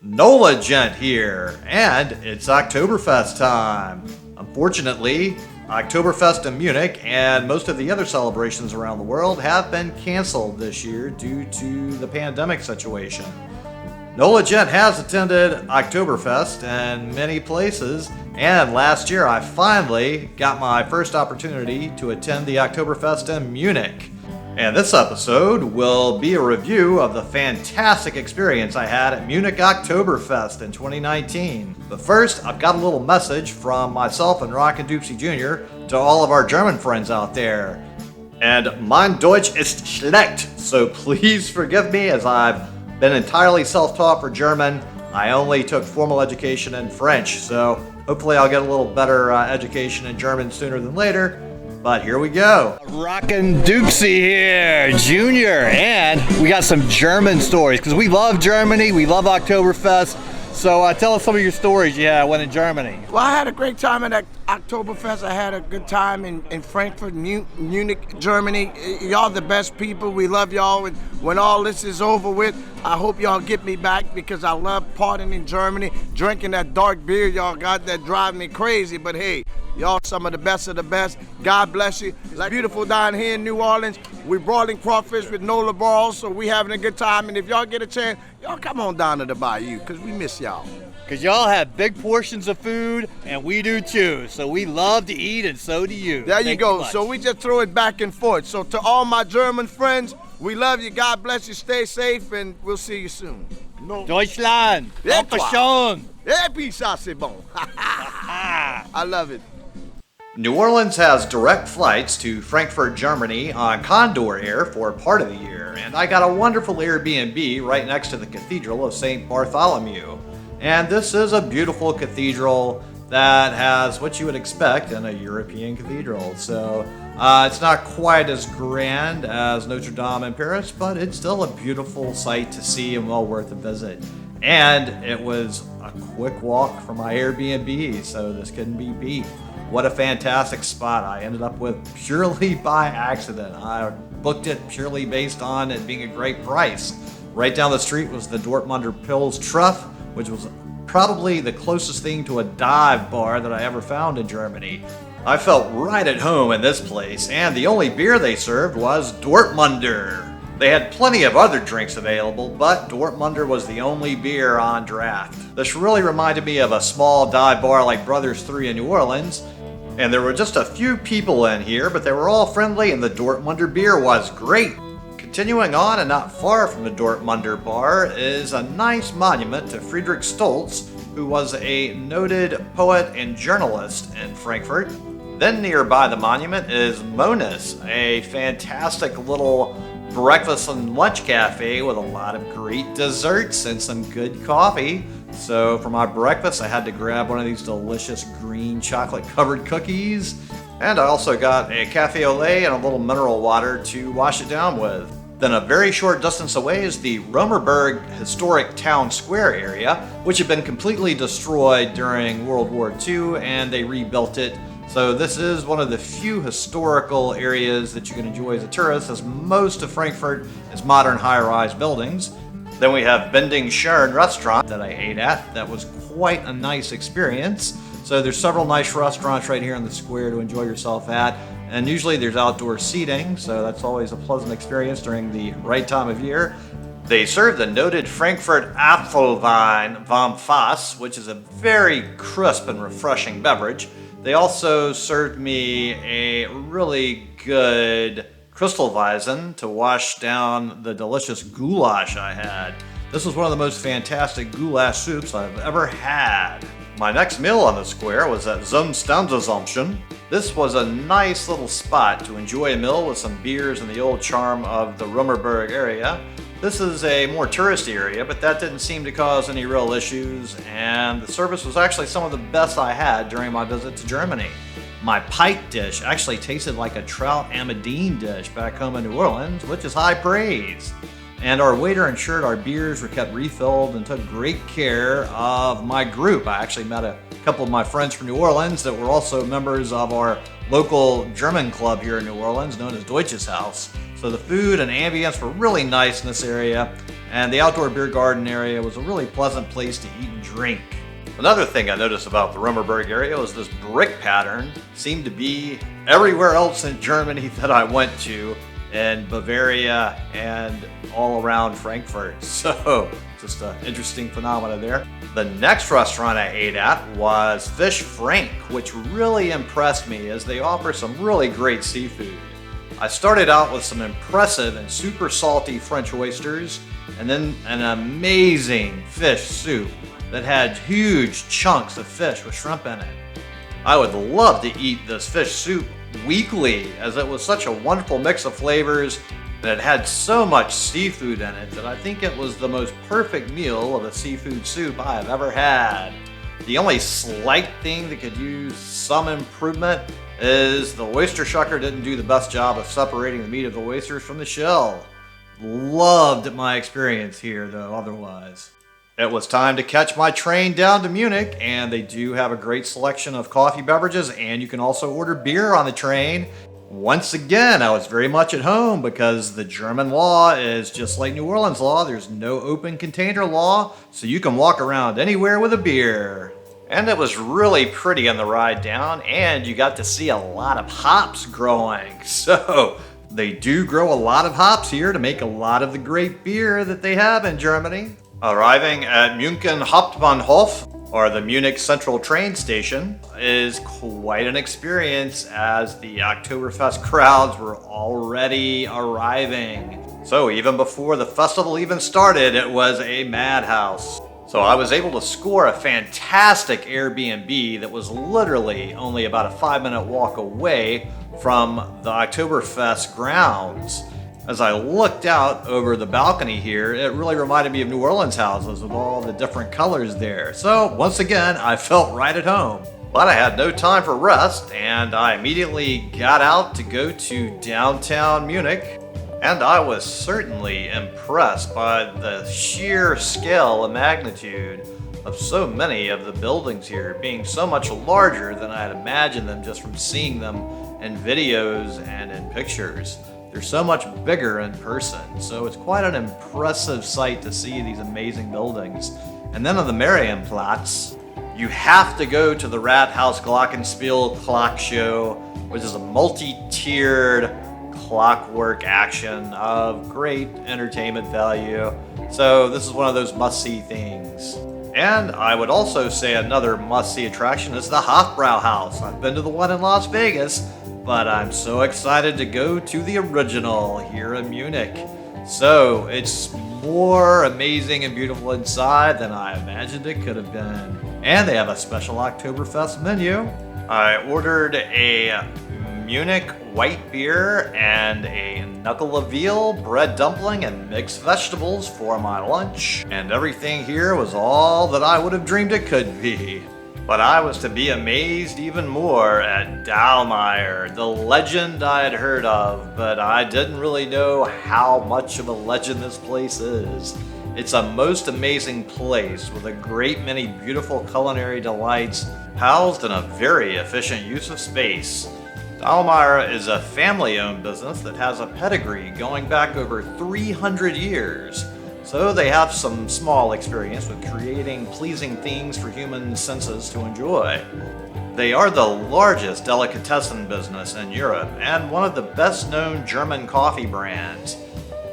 Nola Gent here, and it's Oktoberfest time. Unfortunately, Oktoberfest in Munich and most of the other celebrations around the world have been canceled this year due to the pandemic situation. Nola Gent has attended Oktoberfest in many places, and last year I finally got my first opportunity to attend the Oktoberfest in Munich. And this episode will be a review of the fantastic experience I had at Munich Oktoberfest in 2019. But first, I've got a little message from myself and Rockin' Doopsie Jr. to all of our German friends out there. And mein Deutsch ist schlecht, so please forgive me as I've been entirely self-taught for German. I only took formal education in French, so hopefully I'll get a little better education in German sooner than later. But here we go. Rockin' Doopsie here, Junior, and we got some German stories because we love Germany, we love Oktoberfest. So tell us some of your stories you had when in Germany. Well, I had a great time at Oktoberfest. I had a good time in Frankfurt, Munich, Germany. Y'all the best people. We love y'all. And when all this is over with, I hope y'all get me back because I love partying in Germany, drinking that dark beer y'all got that drive me crazy. But hey, y'all some of the best. God bless you. It's beautiful down here in New Orleans. We're broiling crawfish with Nola balls, so we having a good time. And if y'all get a chance, y'all come on down to the bayou because we miss y'all. Because y'all have big portions of food, and we do too. So we love to eat, and so do you. There you go. So we just throw it back and forth. So to all my German friends, we love you. God bless you. Stay safe, and we'll see you soon. No. Deutschland! Schon! Et puis ça, c'est bon. I love it. New Orleans has direct flights to Frankfurt, Germany on Condor Air for part of the year, and I got a wonderful Airbnb right next to the Cathedral of St. Bartholomew. And this is a beautiful cathedral that has what you would expect in a European cathedral. So it's not quite as grand as Notre Dame in Paris, but it's still a beautiful sight to see and well worth a visit. And it was a quick walk from my Airbnb, so this couldn't be beat. What a fantastic spot I ended up with purely by accident. I booked it purely based on it being a great price. Right down the street was the Dortmunder Pils Truff, which was probably the closest thing to a dive bar that I ever found in Germany. I felt right at home in this place, and the only beer they served was Dortmunder. They had plenty of other drinks available, but Dortmunder was the only beer on draft. This really reminded me of a small dive bar like Brothers 3 in New Orleans, and there were just a few people in here, but they were all friendly and the Dortmunder beer was great. Continuing on and not far from the Dortmunder bar is a nice monument to Friedrich Stolz, who was a noted poet and journalist in Frankfurt. Then nearby the monument is Monis, a fantastic little breakfast and lunch cafe with a lot of great desserts and some good coffee. So for my breakfast, I had to grab one of these delicious green chocolate covered cookies. And I also got a cafe au lait and a little mineral water to wash it down with. Then a very short distance away is the Romerberg Historic Town Square area, which had been completely destroyed during World War II and they rebuilt it. So this is one of the few historical areas that you can enjoy as a tourist, as most of Frankfurt is modern high-rise buildings. Then we have Bending Schern restaurant that I ate at. That was quite a nice experience. So there's several nice restaurants right here in the square to enjoy yourself at. And usually there's outdoor seating, so that's always a pleasant experience during the right time of year. They serve the noted Frankfurt Apfelwein vom Fass, which is a very crisp and refreshing beverage. They also served me a really good Kristallweizen to wash down the delicious goulash I had. This was one of the most fantastic goulash soups I've ever had. My next meal on the square was at Zumstandsassumption. This was a nice little spot to enjoy a meal with some beers and the old charm of the Romerberg area. This is a more touristy area, but that didn't seem to cause any real issues, and the service was actually some of the best I had during my visit to Germany. My pike dish actually tasted like a trout amadine dish back home in New Orleans, which is high praise. And our waiter ensured our beers were kept refilled and took great care of my group. I actually met a couple of my friends from New Orleans that were also members of our local German club here in New Orleans known as Deutsches Haus. So the food and ambience were really nice in this area, and the outdoor beer garden area was a really pleasant place to eat and drink. Another thing I noticed about the Römerberg area was this brick pattern seemed to be everywhere else in Germany that I went to, in Bavaria and all around Frankfurt. So just an interesting phenomena there. The next restaurant I ate at was Fish Frank, which really impressed me as they offer some really great seafood. I started out with some impressive and super salty French oysters, and then an amazing fish soup that had huge chunks of fish with shrimp in it. I would love to eat this fish soup weekly, as it was such a wonderful mix of flavors and it had so much seafood in it that I think it was the most perfect meal of a seafood soup I have ever had. The only slight thing that could use some improvement is the oyster shucker didn't do the best job of separating the meat of the oysters from the shell. Loved my experience here though otherwise. It was time to catch my train down to Munich, and they do have a great selection of coffee beverages, and you can also order beer on the train. Once again, I was very much at home because the German law is just like New Orleans law. There's no open container law, so you can walk around anywhere with a beer. And it was really pretty on the ride down, and you got to see a lot of hops growing. So they do grow a lot of hops here to make a lot of the great beer that they have in Germany. Arriving at München Hauptbahnhof, or the Munich Central train station, is quite an experience as the Oktoberfest crowds were already arriving. So even before the festival even started, it was a madhouse. So I was able to score a fantastic Airbnb that was literally only about a 5-minute walk away from the Oktoberfest grounds. As I looked out over the balcony here, it really reminded me of New Orleans houses with all the different colors there. So once again, I felt right at home. But I had no time for rest, and I immediately got out to go to downtown Munich. And I was certainly impressed by the sheer scale and magnitude of so many of the buildings here, being so much larger than I had imagined them just from seeing them in videos and in pictures. They're so much bigger in person, so it's quite an impressive sight to see these amazing buildings. And then on the Marienplatz, you have to go to the Rathaus-Glockenspiel clock show, which is a multi-tiered clockwork action of great entertainment value. So this is one of those must-see things. And I would also say another must-see attraction is the Hofbrauhaus. I've been to the one in Las Vegas, but I'm so excited to go to the original here in Munich. So it's more amazing and beautiful inside than I imagined it could have been. And they have a special Oktoberfest menu. I ordered a Munich white beer and a knuckle of veal, bread dumpling, and mixed vegetables for my lunch. And everything here was all that I would have dreamed it could be. But I was to be amazed even more at Dallmayr, the legend I had heard of, but I didn't really know how much of a legend this place is. It's a most amazing place with a great many beautiful culinary delights, housed in a very efficient use of space. Dallmayr is a family-owned business that has a pedigree going back over 300 years. So they have some small experience with creating pleasing things for human senses to enjoy. They are the largest delicatessen business in Europe and one of the best-known German coffee brands.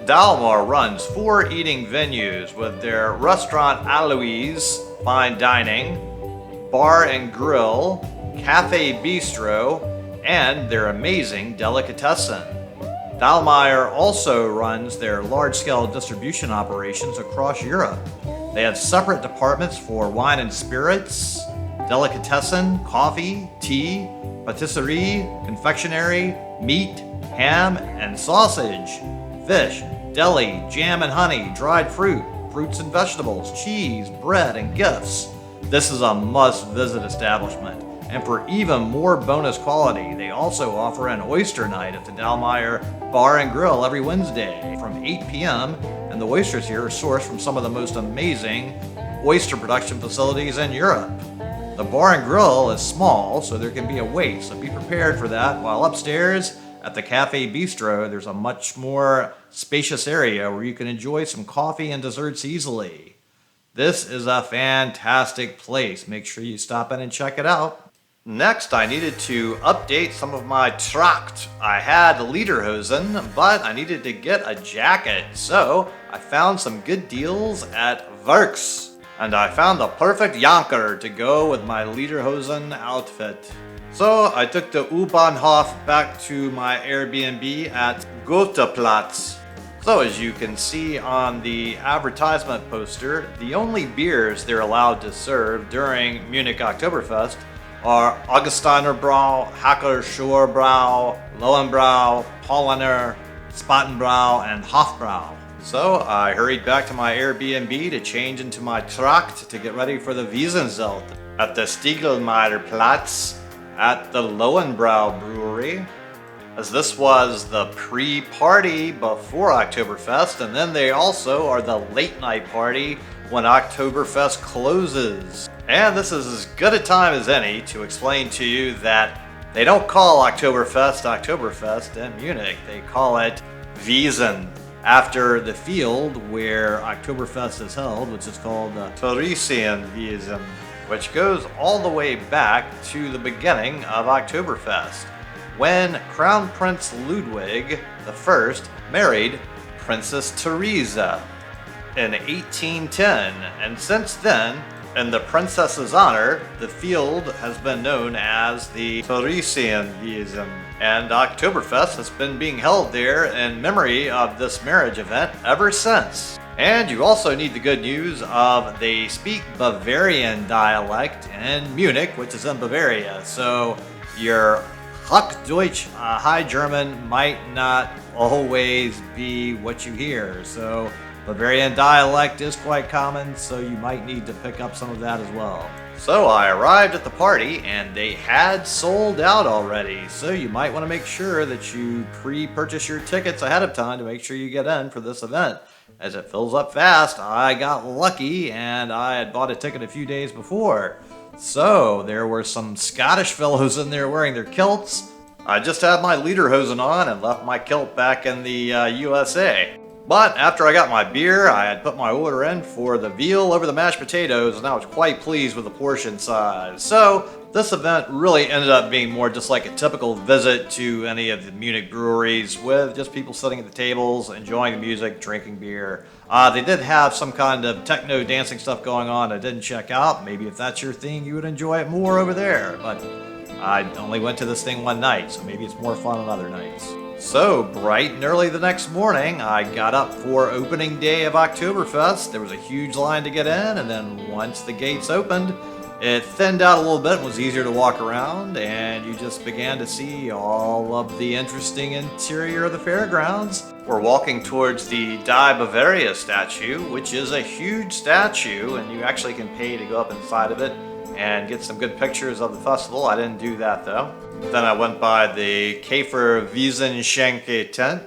Dallmayr runs 4 eating venues with their restaurant Alois, fine dining, bar and grill, cafe bistro, and their amazing delicatessen. Dallmayr also runs their large-scale distribution operations across Europe. They have separate departments for wine and spirits, delicatessen, coffee, tea, patisserie, confectionery, meat, ham and sausage, fish, deli, jam and honey, dried fruit, fruits and vegetables, cheese, bread, and gifts. This is a must-visit establishment. And for even more bonus quality, they also offer an oyster night at the Dallmayr Bar and Grill every Wednesday from 8 p.m. And the oysters here are sourced from some of the most amazing oyster production facilities in Europe. The bar and grill is small, so there can be a wait, so be prepared for that, while upstairs At the Cafe Bistro, there's a much more spacious area where you can enjoy some coffee and desserts easily. This is a fantastic place. Make sure you stop in and check it out. Next, I needed to update some of my Tracht. I had lederhosen, but I needed to get a jacket. So I found some good deals at Werks. And I found the perfect janker to go with my lederhosen outfit. So I took the U-Bahnhof back to my Airbnb at Goetheplatz. So as you can see on the advertisement poster, the only beers they're allowed to serve during Munich Oktoberfest are Augustiner Brau, Hacker Schurbrau, Löwenbrau, Paulaner, Spatenbrau, and Hofbrau. So I hurried back to my Airbnb to change into my Tracht to get ready for the WIESNZELT at the Stiglmaierplatz at the Löwenbräukeller brewery, as this was the pre-party before Oktoberfest, and then they also are the late night party when Oktoberfest closes. And this is as good a time as any to explain to you that they don't call Oktoberfest Oktoberfest in Munich. They call it Wiesn, after the field where Oktoberfest is held, which is called Theresienwiese, which goes all the way back to the beginning of Oktoberfest, when Crown Prince Ludwig I married Princess Theresa in 1810, and since then, in the princess's honor, the field has been known as the Theresienwiese, and Oktoberfest has been being held there in memory of this marriage event ever since. And you also need the good news of they speak Bavarian dialect in Munich, which is in Bavaria, so your Hochdeutsch, High German, might not always be what you hear. So Bavarian dialect is quite common, so you might need to pick up some of that as well. So I arrived at the party and they had sold out already, so you might want to make sure that you pre-purchase your tickets ahead of time to make sure you get in for this event, as it fills up fast. I got lucky and I had bought a ticket a few days before. So there were some Scottish fellows in there wearing their kilts. I just had my lederhosen on and left my kilt back in the USA. But after I got my beer, I had put my order in for the veal over the mashed potatoes, and I was quite pleased with the portion size. So this event really ended up being more just like a typical visit to any of the Munich breweries, with just people sitting at the tables, enjoying the music, drinking beer. They did have some kind of techno dancing stuff going on I didn't check out. Maybe if that's your thing, you would enjoy it more over there. But I only went to this thing one night, so maybe it's more fun on other nights. So, bright and early the next morning, I got up for opening day of Oktoberfest. There was a huge line to get in, and then once the gates opened, it thinned out a little bit and was easier to walk around, and you just began to see all of the interesting interior of the fairgrounds. We're walking towards the Die Bavaria statue, which is a huge statue, and you actually can pay to go up inside of it and get some good pictures of the festival. I didn't do that though. Then I went by the Käfer Wiesenschenke tent,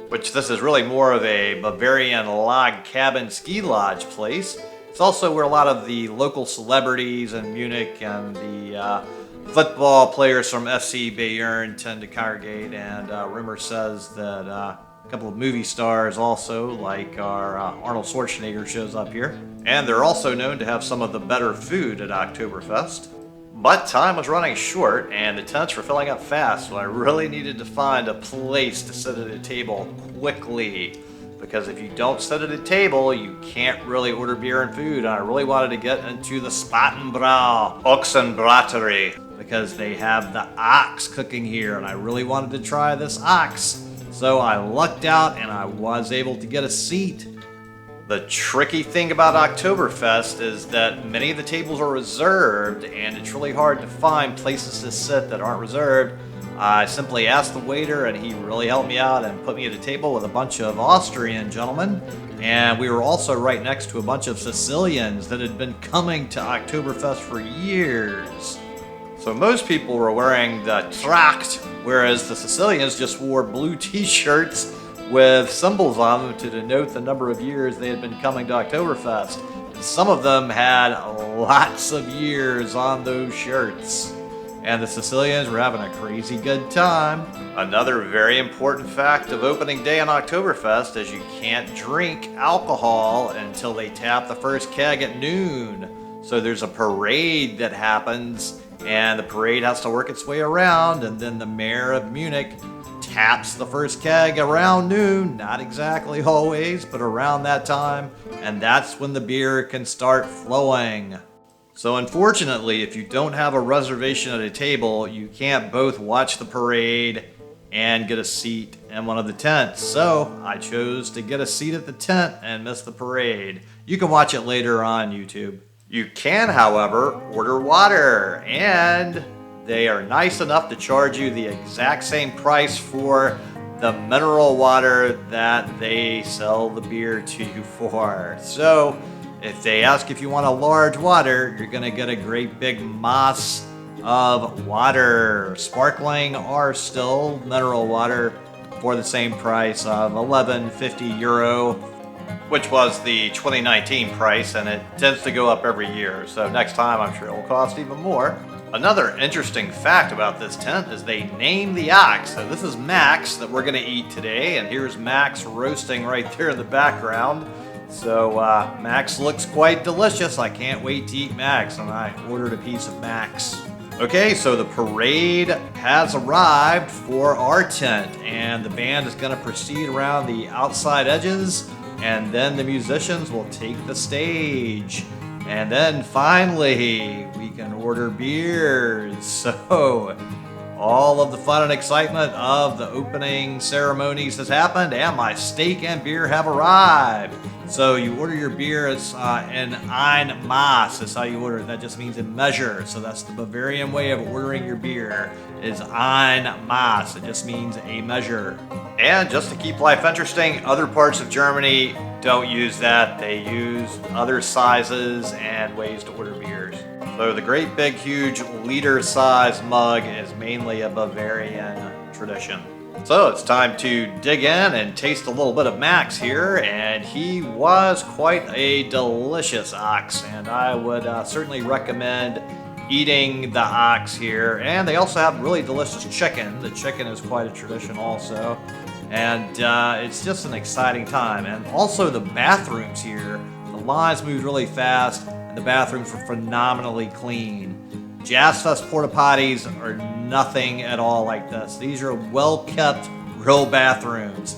which this is really more of a Bavarian log cabin ski lodge place. It's also where a lot of the local celebrities in Munich and the football players from FC Bayern tend to congregate, and rumor says that a couple of movie stars also, like our Arnold Schwarzenegger, shows up here. And they're also known to have some of the better food at Oktoberfest. But time was running short and the tents were filling up fast, so I really needed to find a place to sit at a table quickly. Because if you don't sit at a table, you can't really order beer and food. And I really wanted to get into the Spatenbrau Ochsenbraterie, because they have the ox cooking here, and I really wanted to try this ox. So I lucked out and I was able to get a seat. The tricky thing about Oktoberfest is that many of the tables are reserved, and it's really hard to find places to sit that aren't reserved. I simply asked the waiter, and he really helped me out and put me at a table with a bunch of Austrian gentlemen. And we were also right next to a bunch of Sicilians that had been coming to Oktoberfest for years. So most people were wearing the Tracht, whereas the Sicilians just wore blue t-shirts with symbols on them to denote the number of years they had been coming to Oktoberfest. Some of them had lots of years on those shirts. and the Sicilians were having a crazy good time. Another very important fact of opening day on Oktoberfest is you can't drink alcohol until they tap the first keg at noon. So there's a parade that happens, and the parade has to work its way around, and then the mayor of Munich taps the first keg around noon, not exactly always, but around that time, and that's when the beer can start flowing. So unfortunately, if you don't have a reservation at a table, you can't both watch the parade and get a seat in one of the tents. So I chose to get a seat at the tent and miss the parade. You can watch it later on YouTube. You can, however, order water, and they are nice enough to charge you the exact same price for the mineral water that they sell the beer to you for. So if they ask if you want a large water, you're gonna get a great big mass of water, sparkling or still mineral water, for the same price of €11.50, which was the 2019 price, and it tends to go up every year. So next time I'm sure it will cost even more. Another interesting fact about this tent is they name the ox. So this is Max that we're gonna eat today, and here's Max roasting right there in the background. So Max looks quite delicious. I can't wait to eat Max, and I ordered a piece of Max. Okay, so the parade has arrived for our tent, and the band is gonna proceed around the outside edges, and then the musicians will take the stage. And then finally, we can order beers. So all of the fun and excitement of the opening ceremonies has happened, and my steak and beer have arrived. So you order your beer as in ein Maß. That's how you order it. That just means in measure. So that's the Bavarian way of ordering your beer, is ein Maß. It just means a measure. And just to keep life interesting, other parts of Germany don't use that. They use other sizes and ways to order beers. So the great big huge liter size mug is mainly a Bavarian tradition. So it's time to dig in and taste a little bit of Max here, and he was quite a delicious ox, and I would certainly recommend eating the ox here. And they also have really delicious chicken. The chicken is quite a tradition also, and it's just an exciting time. And also the bathrooms here, the lines moved really fast, and the bathrooms were phenomenally clean. Jazz Fest porta potties are nothing at all like this. These are well-kept, real bathrooms.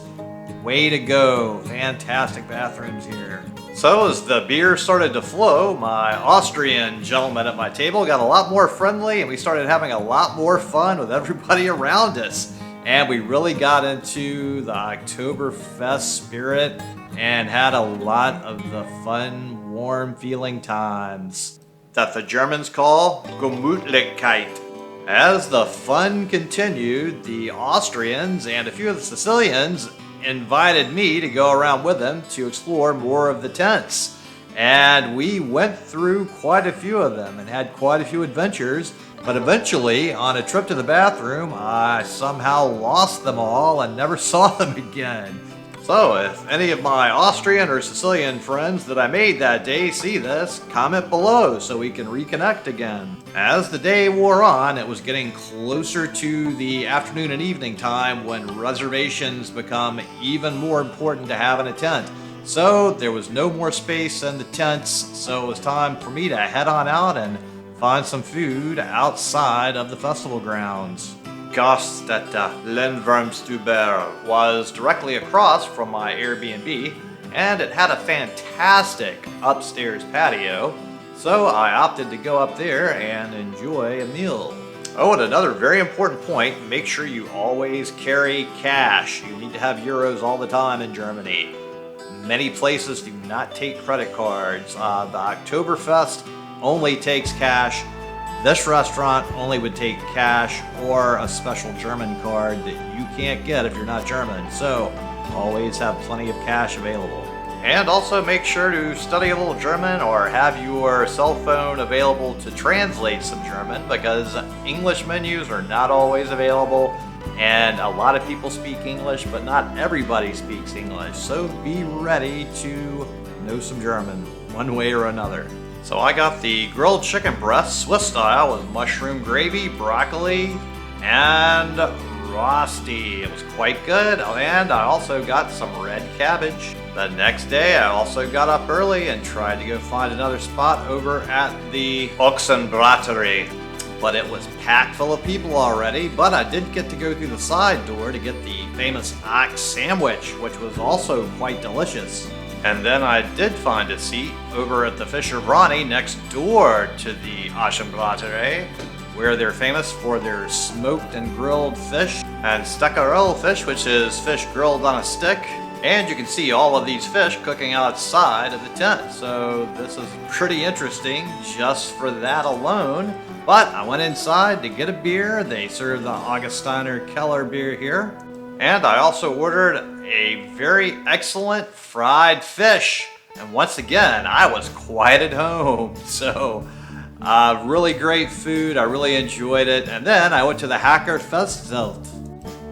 Way to go. Fantastic bathrooms here. So as the beer started to flow, my Austrian gentleman at my table got a lot more friendly, and we started having a lot more fun with everybody around us. And we really got into the Oktoberfest spirit and had a lot of the fun, warm feeling times that the Germans call Gemütlichkeit. As the fun continued, the Austrians and a few of the Sicilians invited me to go around with them to explore more of the tents. And we went through quite a few of them and had quite a few adventures, but eventually, on a trip to the bathroom, I somehow lost them all and never saw them again. So if any of my Austrian or Sicilian friends that I made that day see this, comment below so we can reconnect again. As the day wore on, it was getting closer to the afternoon and evening time when reservations become even more important to have in a tent. So there was no more space in the tents, so it was time for me to head on out and find some food outside of the festival grounds. Gaststätte Löwenbräukeller was directly across from my Airbnb, and it had a fantastic upstairs patio, so I opted to go up there and enjoy a meal. Oh, and another very important point, make sure you always carry cash. You need to have euros all the time in Germany. Many places do not take credit cards. The Oktoberfest only takes cash. This restaurant only would take cash or a special German card that you can't get if you're not German, so always have plenty of cash available. And also make sure to study a little German or have your cell phone available to translate some German, because English menus are not always available, and a lot of people speak English, but not everybody speaks English, so be ready to know some German one way or another. So I got the grilled chicken breast, Swiss style, with mushroom gravy, broccoli, and rosti. It was quite good, and I also got some red cabbage. The next day, I also got up early and tried to go find another spot over at the Ochsenbraterie. But it was packed full of people already, but I did get to go through the side door to get the famous ox sandwich, which was also quite delicious. And then I did find a seat over at the Fischer Brauny next door to the Ochsenbraterie, where they're famous for their smoked and grilled fish, and steckerel fish, which is fish grilled on a stick. And you can see all of these fish cooking outside of the tent. So this is pretty interesting just for that alone. But I went inside to get a beer. They serve the Augustiner Keller beer here. And I also ordered a very excellent fried fish. And once again, I was quite at home. So really great food. I really enjoyed it. And then I went to the WIESNZELT.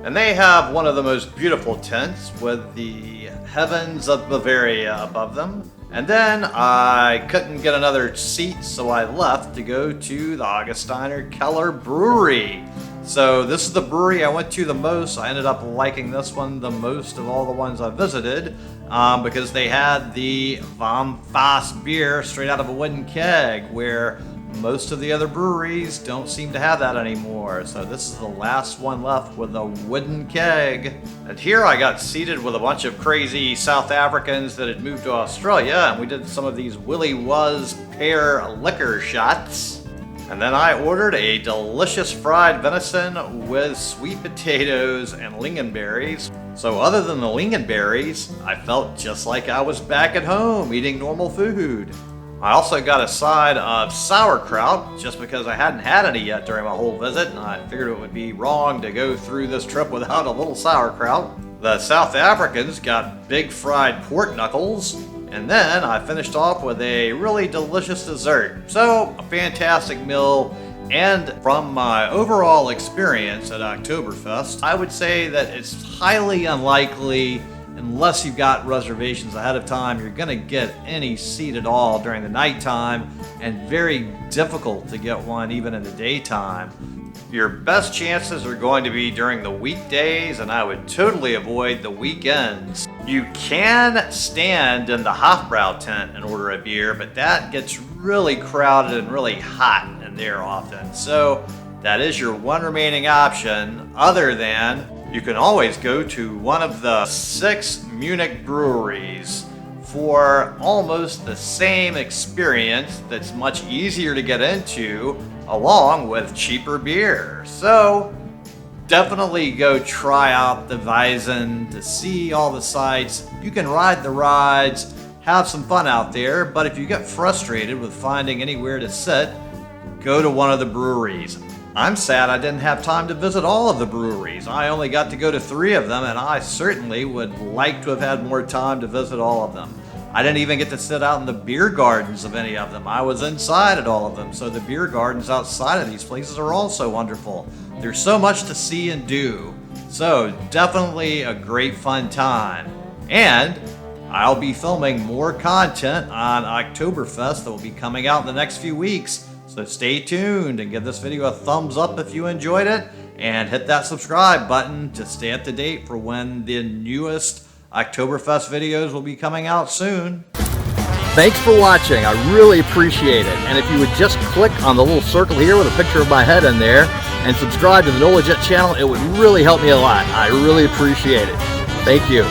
And they have one of the most beautiful tents with the heavens of Bavaria above them. And then I couldn't get another seat, so I left to go to the Augustiner Keller Brewery. So this is the brewery I went to the most. I ended up liking this one the most of all the ones I visited because they had the Vom Fass beer straight out of a wooden keg, where most of the other breweries don't seem to have that anymore. So this is the last one left with a wooden keg. And here I got seated with a bunch of crazy South Africans that had moved to Australia, and we did some of these Willy Was pear liquor shots. And then I ordered a delicious fried venison with sweet potatoes and lingonberries. So other than the lingonberries, I felt just like I was back at home eating normal food. I also got a side of sauerkraut, just because I hadn't had any yet during my whole visit, and I figured it would be wrong to go through this trip without a little sauerkraut. The South Africans got big fried pork knuckles, and then I finished off with a really delicious dessert. So, a fantastic meal, and from my overall experience at Oktoberfest, I would say that it's highly unlikely, unless you've got reservations ahead of time, you're going to get any seat at all during the nighttime, and very difficult to get one even in the daytime. Your best chances are going to be during the weekdays, and I would totally avoid the weekends. You can stand in the Hofbrau tent and order a beer, but that gets really crowded and really hot in there often. So that is your one remaining option, other than you can always go to one of the 6 Munich breweries for almost the same experience that's much easier to get into, along with cheaper beer. So definitely go try out the Wiesn to see all the sights. You can ride the rides, have some fun out there, but if you get frustrated with finding anywhere to sit, go to one of the breweries. I'm sad I didn't have time to visit all of the breweries. I only got to go to 3 of them, and I certainly would like to have had more time to visit all of them. I didn't even get to sit out in the beer gardens of any of them. I was inside at all of them, so the beer gardens outside of these places are also wonderful. There's so much to see and do. So definitely a great fun time. And I'll be filming more content on Oktoberfest that will be coming out in the next few weeks. So stay tuned and give this video a thumbs up if you enjoyed it, and hit that subscribe button to stay up to date for when the newest Oktoberfest videos will be coming out soon. Thanks for watching. I really appreciate it. And if you would just click on the little circle here with a picture of my head in there and subscribe to the NOLAJET channel, it would really help me a lot. I really appreciate it. Thank you.